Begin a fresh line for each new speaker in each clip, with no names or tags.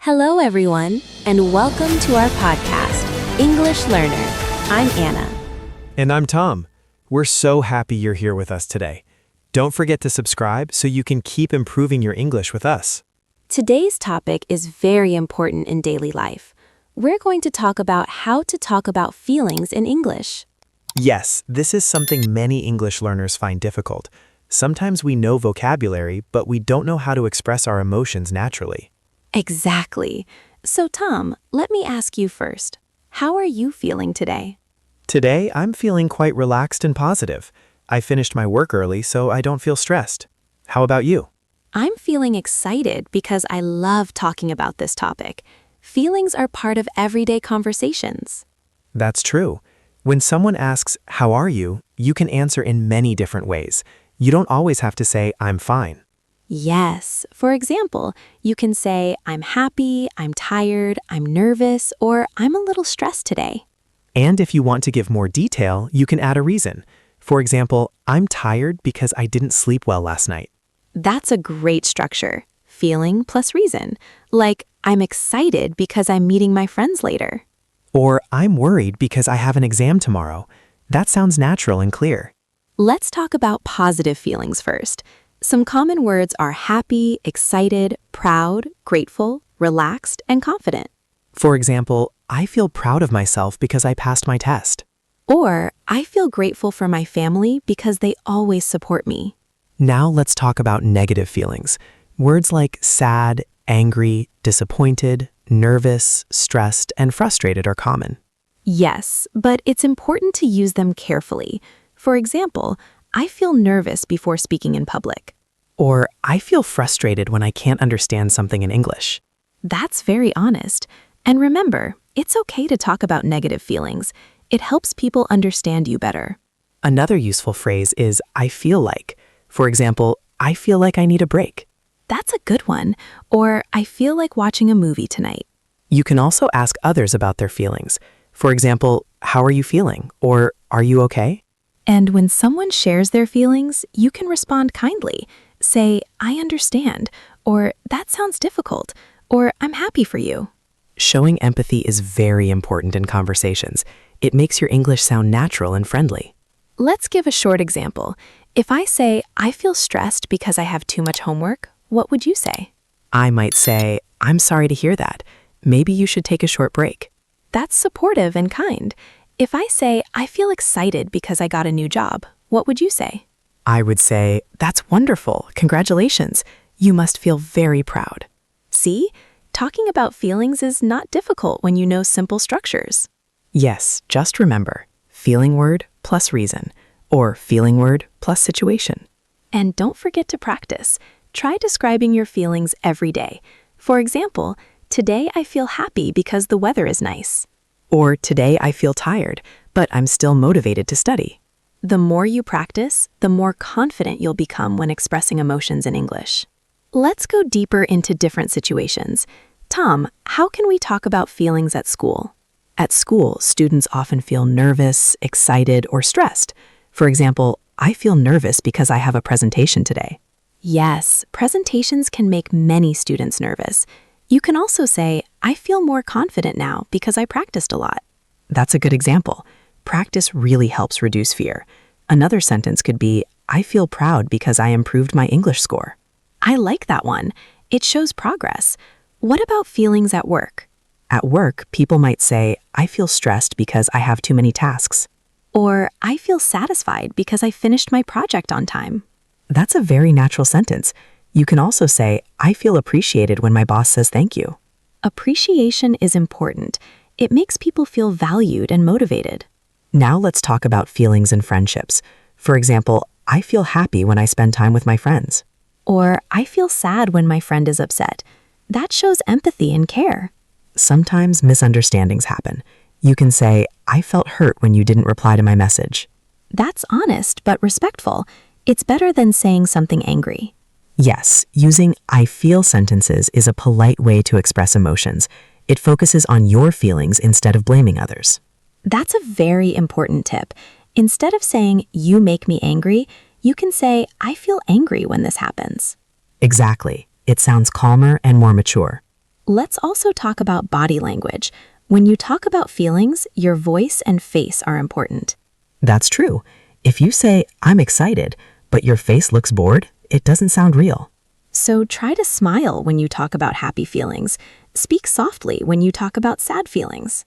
Hello, everyone, and welcome to our podcast, English Learner. I'm Anna.
And I'm Tom. We're so happy you're here with us today. Don't forget to subscribe so you can keep improving your English with us.
Today's topic is very important in daily life. We're going to talk about how to talk about feelings in English.
Yes, this is something many English learners find difficult. Sometimes we know vocabulary, but we don't know how to express our emotions naturally.
Exactly. So, Tom, let me ask you first. How are you feeling today?
Today, I'm feeling quite relaxed and positive. I finished my work early, so I don't feel stressed. How about you?
I'm feeling excited because I love talking about this topic. Feelings are part of everyday conversations.
That's true. When someone asks, "How are you?" you can answer in many different ways. You don't always have to say, "I'm fine."
Yes. For example, you can say, I'm happy, I'm tired, I'm nervous, or I'm a little stressed today.
And if you want to give more detail, you can add a reason. For example, "I'm tired because I didn't sleep well last night."
That's a great structure. Feeling plus reason. Like, I'm excited because I'm meeting my friends later.
Or, "I'm worried because I have an exam tomorrow." That sounds natural and clear.
Let's talk about positive feelings first. Some common words are happy, excited, proud, grateful, relaxed, and confident.
For example, "I feel proud of myself because I passed my test."
Or, I feel grateful for my family because they always support me.
Now let's talk about negative feelings. Words like sad, angry, disappointed, nervous, stressed, and frustrated are common.
Yes, but it's important to use them carefully. For example, I feel nervous before speaking in public.
Or, "I feel frustrated when I can't understand something in English."
That's very honest. And remember, it's okay to talk about negative feelings. It helps people understand you better.
Another useful phrase is "I feel like." For example, "I feel like I need a break."
That's a good one. Or, I feel like watching a movie tonight.
You can also ask others about their feelings. For example, "How are you feeling?" or "Are you okay?"
And when someone shares their feelings, you can respond kindly. Say, I understand, or that sounds difficult, or I'm happy for you.
Showing empathy is very important in conversations. It makes your English sound natural and friendly.
Let's give a short example. If I say, I feel stressed because I have too much homework, what would you say?
I might say, "I'm sorry to hear that. Maybe you should take a short break."
That's supportive and kind. If I say, I feel excited because I got a new job, what would you say?
I would say, "That's wonderful. Congratulations. You must feel very proud."
See, talking about feelings is not difficult when you know simple structures.
Yes, just remember, feeling word plus reason, or feeling word plus situation.
And don't forget to practice. Try describing your feelings every day. For example, today I feel happy because the weather is nice.
Or, "Today I feel tired, but I'm still motivated to study."
The more you practice, the more confident you'll become when expressing emotions in English. Let's go deeper into different situations. Tom, how can we talk about feelings at school?
At school, students often feel nervous, excited, or stressed. For example, "I feel nervous because I have a presentation today."
Yes, presentations can make many students nervous. You can also say, I feel more confident now because I practiced a lot.
That's a good example. Practice really helps reduce fear. Another sentence could be, "I feel proud because I improved my English score."
I like that one. It shows progress. What about feelings at work?
At work, people might say, "I feel stressed because I have too many tasks."
Or, I feel satisfied because I finished my project on time.
That's a very natural sentence. You can also say, "I feel appreciated when my boss says thank you."
Appreciation is important. It makes people feel valued and motivated.
Now let's talk about feelings in friendships. For example, "I feel happy when I spend time with my friends."
Or, I feel sad when my friend is upset. That shows empathy and care.
Sometimes misunderstandings happen. You can say, "I felt hurt when you didn't reply to my message."
That's honest but respectful. It's better than saying something angry.
Yes, using "I feel" sentences is a polite way to express emotions. It focuses on your feelings instead of blaming others.
That's a very important tip. Instead of saying, you make me angry, you can say, I feel angry when this happens.
Exactly. It sounds calmer and more mature.
Let's also talk about body language. When you talk about feelings, your voice and face are important.
That's true. If you say, I'm excited, but your face looks bored, it doesn't sound real.
So try to smile when you talk about happy feelings. Speak softly when you talk about sad feelings.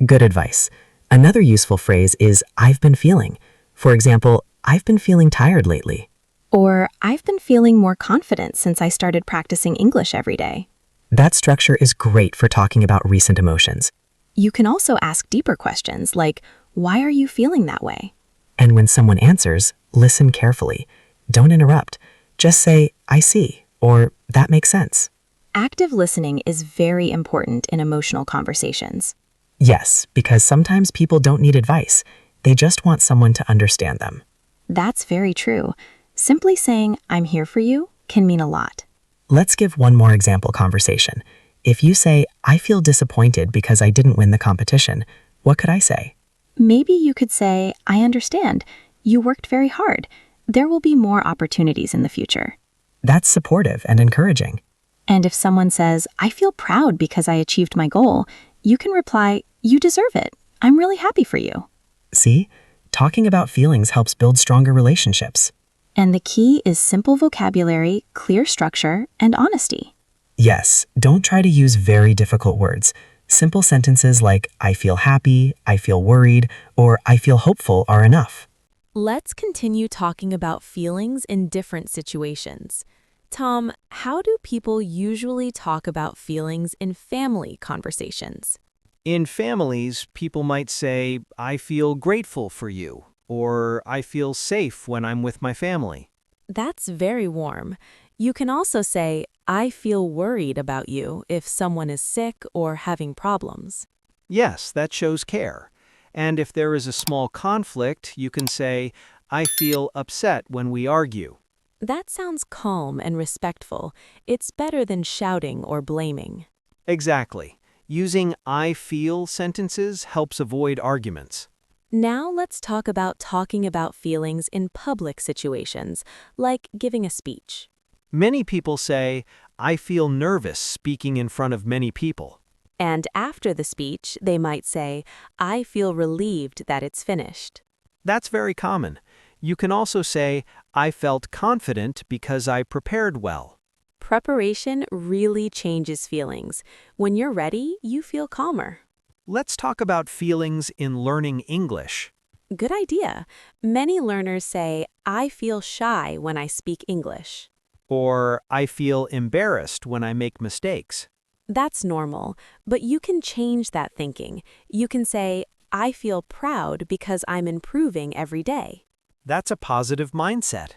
Good advice. Another useful phrase is, I've been feeling. For example, I've been feeling tired lately.
Or, I've been feeling more confident since I started practicing English every day.
That structure is great for talking about recent emotions.
You can also ask deeper questions like, why are you feeling that way?
And when someone answers, listen carefully. Don't interrupt. Just say, I see, or that makes sense.
Active listening is very important in emotional conversations.
Yes, because sometimes people don't need advice. They just want someone to understand them.
That's very true. Simply saying, I'm here for you, can mean a lot.
Let's give one more example conversation. If you say, I feel disappointed because I didn't win the competition, what could I say?
Maybe you could say, I understand. You worked very hard. There will be more opportunities in the future.
That's supportive and encouraging.
And if someone says, I feel proud because I achieved my goal, you can reply, you deserve it. I'm really happy for you.
See? Talking about feelings helps build stronger relationships.
And the key is simple vocabulary, clear structure, and honesty.
Yes, don't try to use very difficult words. Simple sentences like, I feel happy, I feel worried, or I feel hopeful are enough.
Let's continue talking about feelings in different situations. Tom, how do people usually talk about feelings in family conversations?
In families, people might say, I feel grateful for you, or I feel safe when I'm with my family.
That's very warm. You can also say, I feel worried about you if someone is sick or having problems.
Yes, that shows care. And if there is a small conflict, you can say, I feel upset when we argue.
That sounds calm and respectful. It's better than shouting or blaming.
Exactly. Using I feel sentences helps avoid arguments.
Now let's talk about talking about feelings in public situations, like giving a speech.
Many people say, I feel nervous speaking in front of many people.
And after the speech, they might say, I feel relieved that it's finished.
That's very common. You can also say, I felt confident because I prepared well.
Preparation really changes feelings. When you're ready, you feel calmer.
Let's talk about feelings in learning English.
Good idea. Many learners say, I feel shy when I speak English.
Or, I feel embarrassed when I make mistakes.
That's normal, but you can change that thinking. You can say, I feel proud because I'm improving every day.
That's a positive mindset.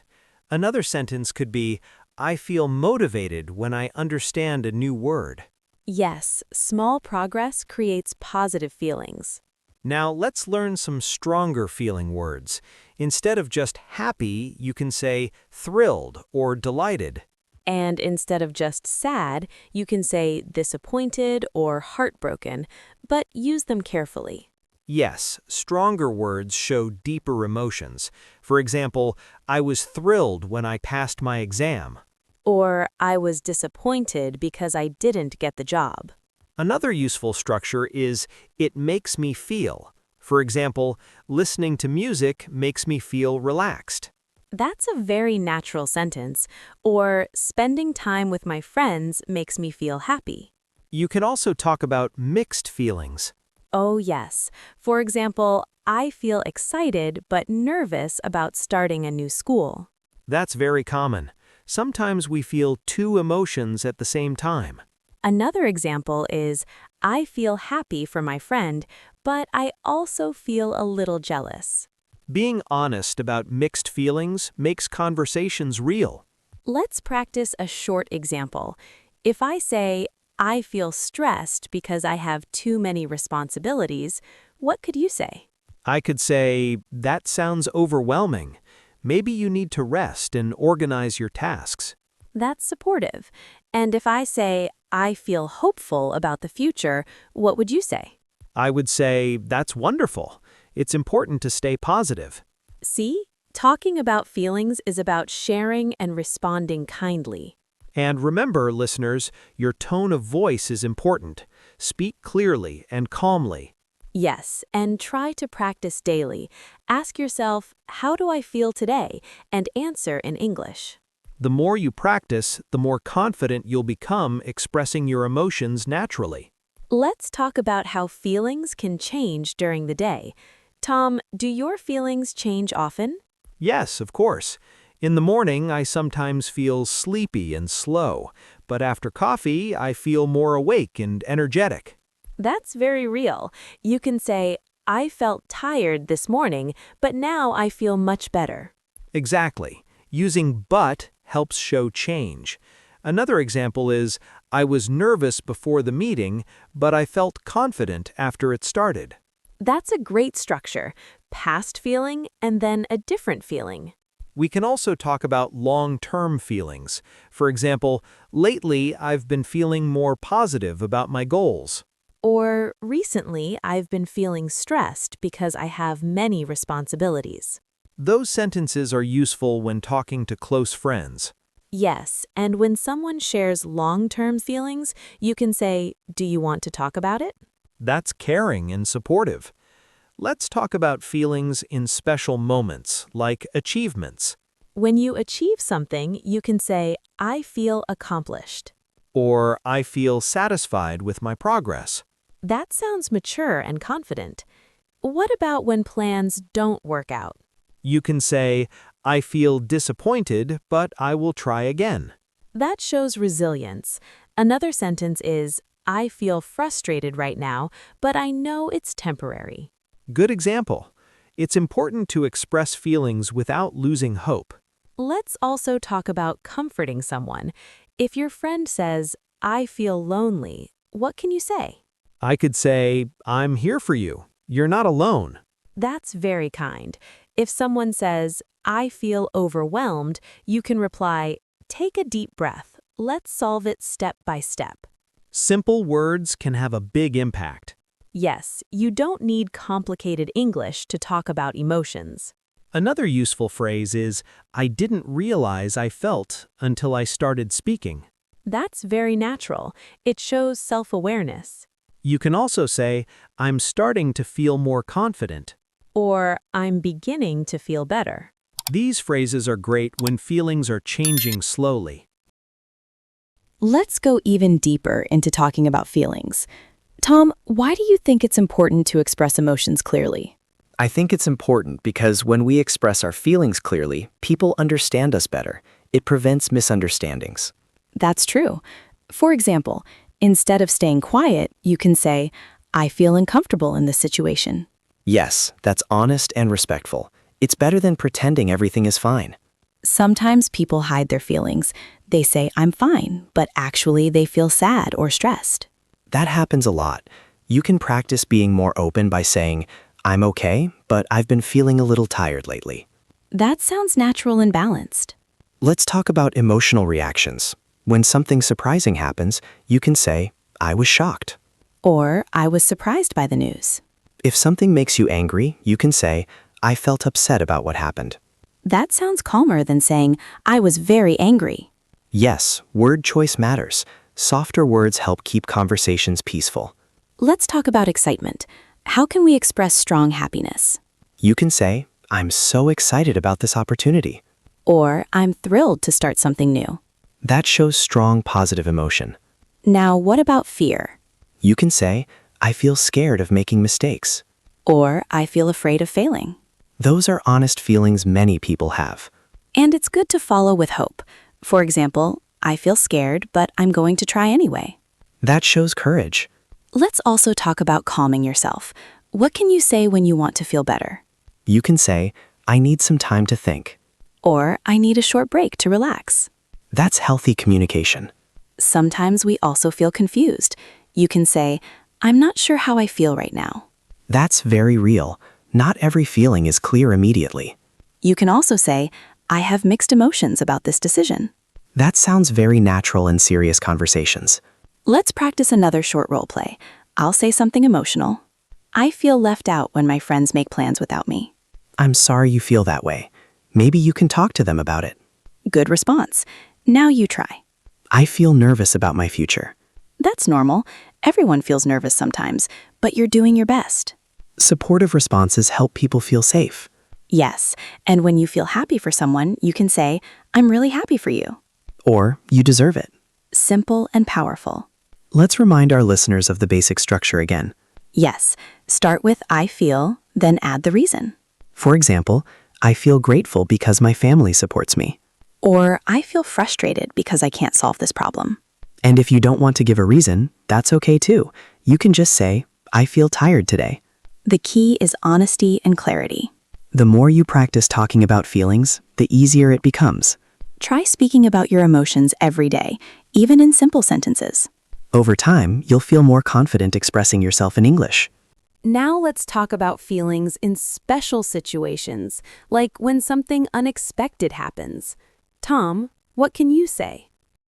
Another sentence could be, I feel motivated when I understand a new word.
Yes, small progress creates positive feelings.
Now let's learn some stronger feeling words. Instead of just happy, you can say thrilled or delighted.
And instead of just sad, you can say disappointed or heartbroken, but use them carefully.
Yes, stronger words show deeper emotions. For example, I was thrilled when I passed my exam.
Or I was disappointed because I didn't get the job.
Another useful structure is it makes me feel. For example, listening to music makes me feel relaxed.
That's a very natural sentence. Or spending time with my friends makes me feel happy.
You can also talk about mixed feelings.
Oh yes. For example, I feel excited but nervous about starting a new school.
That's very common. Sometimes we feel two emotions at the same time.
Another example is, I feel happy for my friend, but I also feel a little jealous.
Being honest about mixed feelings makes conversations real.
Let's practice a short example. If I say, I feel stressed because I have too many responsibilities, what could you say?
I could say, that sounds overwhelming. Maybe you need to rest and organize your tasks.
That's supportive. And if I say, I feel hopeful about the future, what would you say?
I would say, that's wonderful. It's important to stay positive.
See? Talking about feelings is about sharing and responding kindly.
And remember, listeners, your tone of voice is important. Speak clearly and calmly.
Yes, and try to practice daily. Ask yourself, how do I feel today? And answer in English.
The more you practice, the more confident you'll become expressing your emotions naturally.
Let's talk about how feelings can change during the day. Tom, do your feelings change often?
Yes, of course. In the morning, I sometimes feel sleepy and slow, but after coffee, I feel more awake and energetic.
That's very real. You can say, I felt tired this morning, but now I feel much better.
Exactly. Using but helps show change. Another example is, I was nervous before the meeting, but I felt confident after it started.
That's a great structure. Past feeling and then a different feeling.
We can also talk about long-term feelings. For example, lately I've been feeling more positive about my goals.
Or recently I've been feeling stressed because I have many responsibilities.
Those sentences are useful when talking to close friends.
Yes, and when someone shares long-term feelings, you can say, do you want to talk about it?
That's caring and supportive. Let's talk about feelings in special moments, like achievements.
When you achieve something, you can say, I feel accomplished.
Or I feel satisfied with my progress.
That sounds mature and confident. What about when plans don't work out?
You can say, I feel disappointed, but I will try again.
That shows resilience. Another sentence is, I feel frustrated right now, but I know it's temporary.
Good example. It's important to express feelings without losing hope.
Let's also talk about comforting someone. If your friend says, I feel lonely, what can you say?
I could say, I'm here for you. You're not alone.
That's very kind. If someone says, I feel overwhelmed, you can reply, take a deep breath. Let's solve it step by step.
Simple words can have a big impact.
Yes, you don't need complicated English to talk about emotions.
Another useful phrase is, I didn't realize I felt until I started speaking.
That's very natural. It shows self-awareness.
You can also say, I'm starting to feel more confident.
Or, I'm beginning to feel better.
These phrases are great when feelings are changing slowly.
Let's go even deeper into talking about feelings. Tom, why do you think it's important to express emotions clearly?
I think it's important because when we express our feelings clearly, people understand us better. It prevents misunderstandings.
That's true. For example, instead of staying quiet, you can say, I feel uncomfortable in this situation.
Yes, that's honest and respectful. It's better than pretending everything is fine.
Sometimes people hide their feelings. They say, I'm fine, but actually they feel sad or stressed.
That happens a lot. You can practice being more open by saying, I'm okay, but I've been feeling a little tired lately.
That sounds natural and balanced.
Let's talk about emotional reactions. When something surprising happens, you can say, I was shocked.
Or, I was surprised by the news.
If something makes you angry, you can say, I felt upset about what happened.
That sounds calmer than saying, I was very angry.
Yes, word choice matters. Softer words help keep conversations peaceful.
Let's talk about excitement. How can we express strong happiness?
You can say, I'm so excited about this opportunity.
Or, I'm thrilled to start something new.
That shows strong positive emotion.
Now, what about fear?
You can say, I feel scared of making mistakes.
Or, I feel afraid of failing.
Those are honest feelings many people have.
And it's good to follow with hope. For example, I feel scared, but I'm going to try anyway.
That shows courage.
Let's also talk about calming yourself. What can you say when you want to feel better?
You can say, I need some time to think.
Or, I need a short break to relax.
That's healthy communication.
Sometimes we also feel confused. You can say, I'm not sure how I feel right now.
That's very real. Not every feeling is clear immediately.
You can also say, I have mixed emotions about this decision.
That sounds very natural in serious conversations.
Let's practice another short role play. I'll say something emotional. I feel left out when my friends make plans without me.
I'm sorry you feel that way. Maybe you can talk to them about it.
Good response. Now you try.
I feel nervous about my future.
That's normal. Everyone feels nervous sometimes, but you're doing your best.
Supportive responses help people feel safe.
Yes, and when you feel happy for someone, you can say, I'm really happy for you.
Or, you deserve it.
Simple and powerful.
Let's remind our listeners of the basic structure again.
Yes, start with I feel, then add the reason.
For example, I feel grateful because my family supports me.
Or I feel frustrated because I can't solve this problem.
And if you don't want to give a reason, that's okay too. You can just say, I feel tired today.
The key is honesty and clarity.
The more you practice talking about feelings, the easier it becomes.
Try speaking about your emotions every day, even in simple sentences.
Over time, you'll feel more confident expressing yourself in English.
Now let's talk about feelings in special situations, like when something unexpected happens. Tom, what can you say?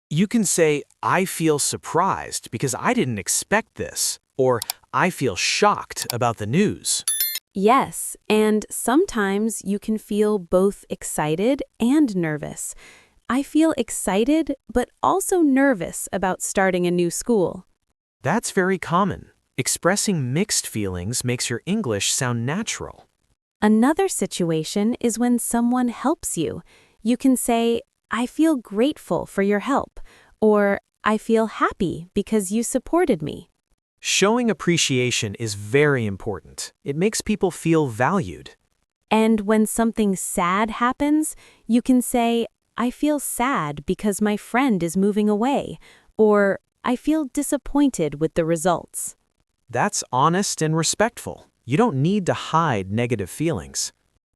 You can say, I feel surprised because I didn't expect this, or I feel shocked about the news.
Yes, and sometimes you can feel both excited and nervous. I feel excited, but also nervous about starting a new school.
That's very common. Expressing mixed feelings makes your English sound natural.
Another situation is when someone helps you. You can say, I feel grateful for your help, or I feel happy because you supported me.
Showing appreciation is very important. It makes people feel valued.
And when something sad happens, you can say, I feel sad because my friend is moving away, or I feel disappointed with the results.
That's honest and respectful. You don't need to hide negative feelings.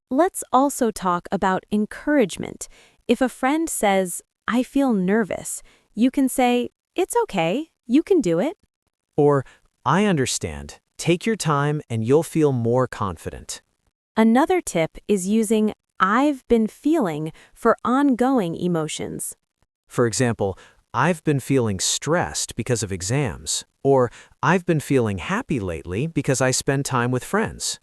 Let's also talk about encouragement. If a friend says, I feel nervous, you can say, it's okay, you can do it.
Or, I understand. Take your time and you'll feel more confident.
Another tip is using I've been feeling for ongoing emotions.
For example, I've been feeling stressed because of exams, or I've been feeling happy lately because I spend time with friends.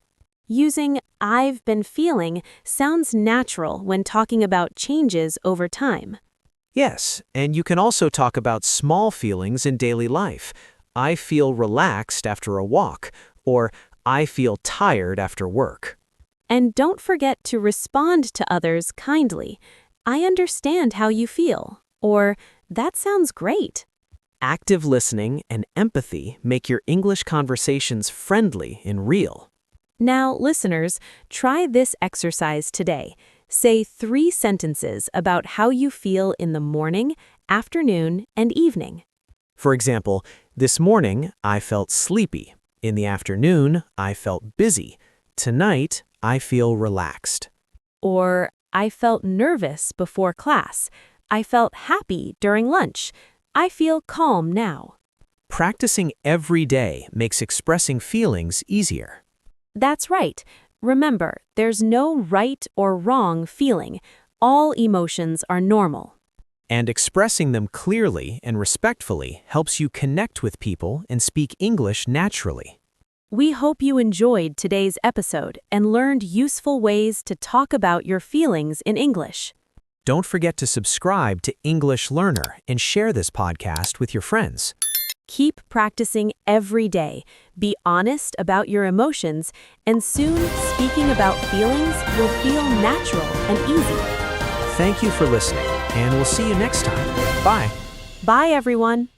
Using I've been feeling sounds natural when talking about changes over time.
Yes, and you can also talk about small feelings in daily life. I feel relaxed after a walk, or I feel tired after work.
And don't forget to respond to others kindly. I understand how you feel, or that sounds great.
Active listening and empathy make your English conversations friendly and real.
Now, listeners, try this exercise today. Say 3 sentences about how you feel in the morning, afternoon, and evening.
For example, this morning I felt sleepy. In the afternoon, I felt busy. Tonight, I feel relaxed.
Or, I felt nervous before class. I felt happy during lunch. I feel calm now.
Practicing every day makes expressing feelings easier.
That's right. Remember, there's no right or wrong feeling. All emotions are normal.
And expressing them clearly and respectfully helps you connect with people and speak English naturally.
We hope you enjoyed today's episode and learned useful ways to talk about your feelings in English.
Don't forget to subscribe to English Learner and share this podcast with your friends.
Keep practicing every day. Be honest about your emotions, and soon speaking about feelings will feel natural and easy.
Thank you for listening, and we'll see you next time. Bye.
Bye, everyone.